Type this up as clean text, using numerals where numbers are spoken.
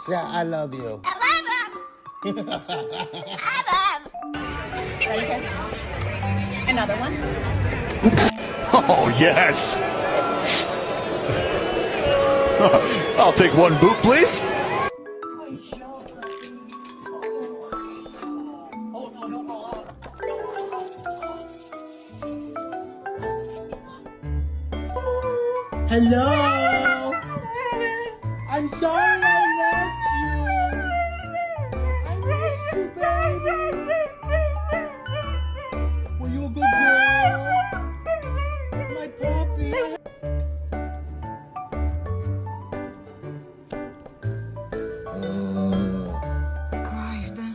Say, I love you. Ready, kid? Another one. Oh, yes. I'll take one boot, please. Hello. I'm sorry I left you. I missed you, baby. Were you a good girl? My puppy. Кайф, да?